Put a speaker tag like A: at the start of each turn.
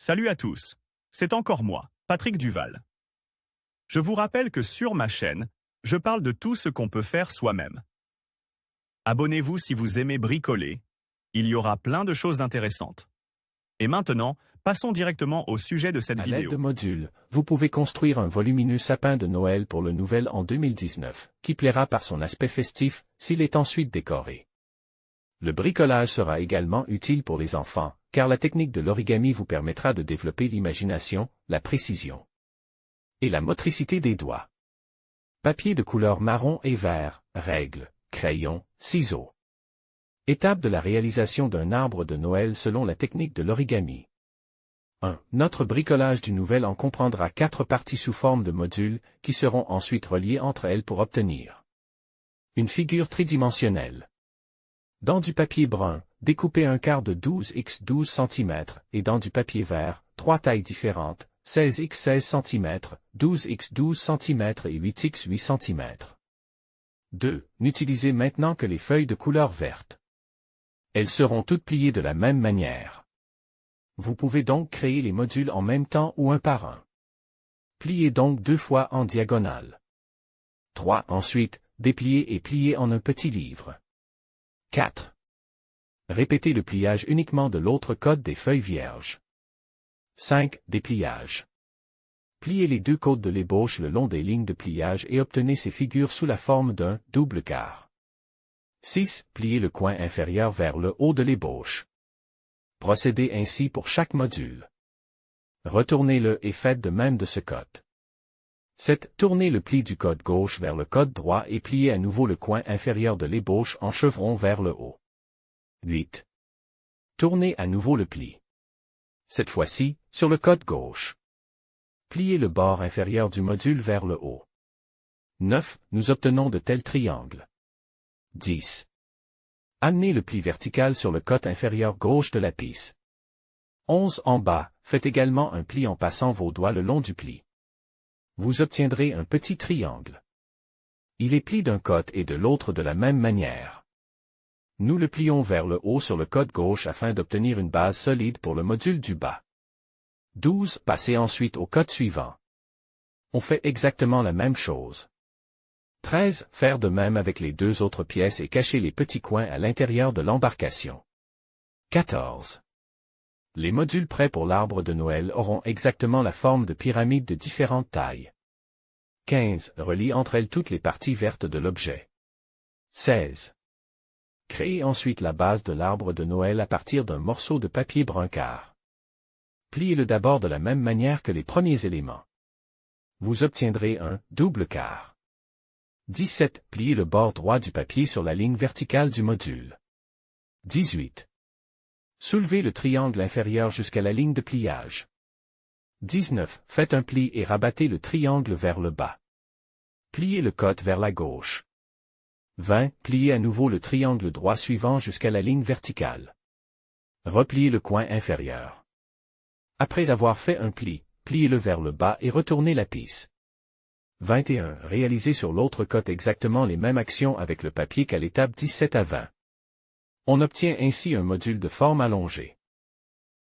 A: Salut à tous, c'est encore moi, Patrick Duval. Je vous rappelle que sur ma chaîne, je parle de tout ce qu'on peut faire soi-même. Abonnez-vous si vous aimez bricoler, il y aura plein de choses intéressantes. Et maintenant, passons directement au sujet de cette
B: vidéo. À l'aide
A: vidéo.
B: de modules, vous pouvez construire un volumineux sapin de Noël pour le Nouvel An 2019, qui plaira par son aspect festif, s'il est ensuite décoré. Le bricolage sera également utile pour les enfants, car la technique de l'origami vous permettra de développer l'imagination, la précision et la motricité des doigts. Papier de couleur marron et vert, règles, crayons, ciseaux. Étape de la réalisation d'un arbre de Noël selon la technique de l'origami. 1. Notre bricolage du Nouvel An comprendra 4 parties sous forme de modules, qui seront ensuite reliées entre elles pour obtenir une figure tridimensionnelle. Dans du papier brun, découpez un quart de 12 x 12 cm, et dans du papier vert, 3 tailles différentes, 16 x 16 cm, 12 x 12 cm et 8 x 8 cm. 2. N'utilisez maintenant que les feuilles de couleur verte. Elles seront toutes pliées de la même manière. Vous pouvez donc créer les modules en même temps ou un par un. Pliez donc 2 fois en diagonale. 3. Ensuite, dépliez et pliez en un petit livre. 4. Répétez le pliage uniquement de l'autre côté des feuilles vierges. 5. Dépliage. Pliez les 2 côtés de l'ébauche le long des lignes de pliage et obtenez ces figures sous la forme d'un double quart. 6. Pliez le coin inférieur vers le haut de l'ébauche. Procédez ainsi pour chaque module. Retournez-le et faites de même de ce côté. 7. Tournez le pli du côté gauche vers le côté droit et pliez à nouveau le coin inférieur de l'ébauche en chevron vers le haut. 8. Tournez à nouveau le pli. Cette fois-ci, sur le côté gauche. Pliez le bord inférieur du module vers le haut. 9. Nous obtenons de tels triangles. 10. Amenez le pli vertical sur le côté inférieur gauche de la pisse. 11. En bas, faites également un pli en passant vos doigts le long du pli. Vous obtiendrez un petit triangle. Il est plié d'un côté et de l'autre de la même manière. Nous le plions vers le haut sur le côté gauche afin d'obtenir une base solide pour le module du bas. 12. Passez ensuite au côté suivant. On fait exactement la même chose. 13. Faire de même avec les 2 autres pièces et cacher les petits coins à l'intérieur de l'embarcation. 14. Les modules prêts pour l'arbre de Noël auront exactement la forme de pyramides de différentes tailles. 15. Relie entre elles toutes les parties vertes de l'objet. 16. Créez ensuite la base de l'arbre de Noël à partir d'un morceau de papier brun quart. Pliez-le d'abord de la même manière que les premiers éléments. Vous obtiendrez un double quart. 17. Pliez le bord droit du papier sur la ligne verticale du module. 18. Soulevez le triangle inférieur jusqu'à la ligne de pliage. 19. Faites un pli et rabattez le triangle vers le bas. Pliez le côté vers la gauche. 20. Pliez à nouveau le triangle droit suivant jusqu'à la ligne verticale. Repliez le coin inférieur. Après avoir fait un pli, pliez-le vers le bas et retournez la pisse. 21. Réalisez sur l'autre côté exactement les mêmes actions avec le papier qu'à l'étape 17 à 20. On obtient ainsi un module de forme allongée.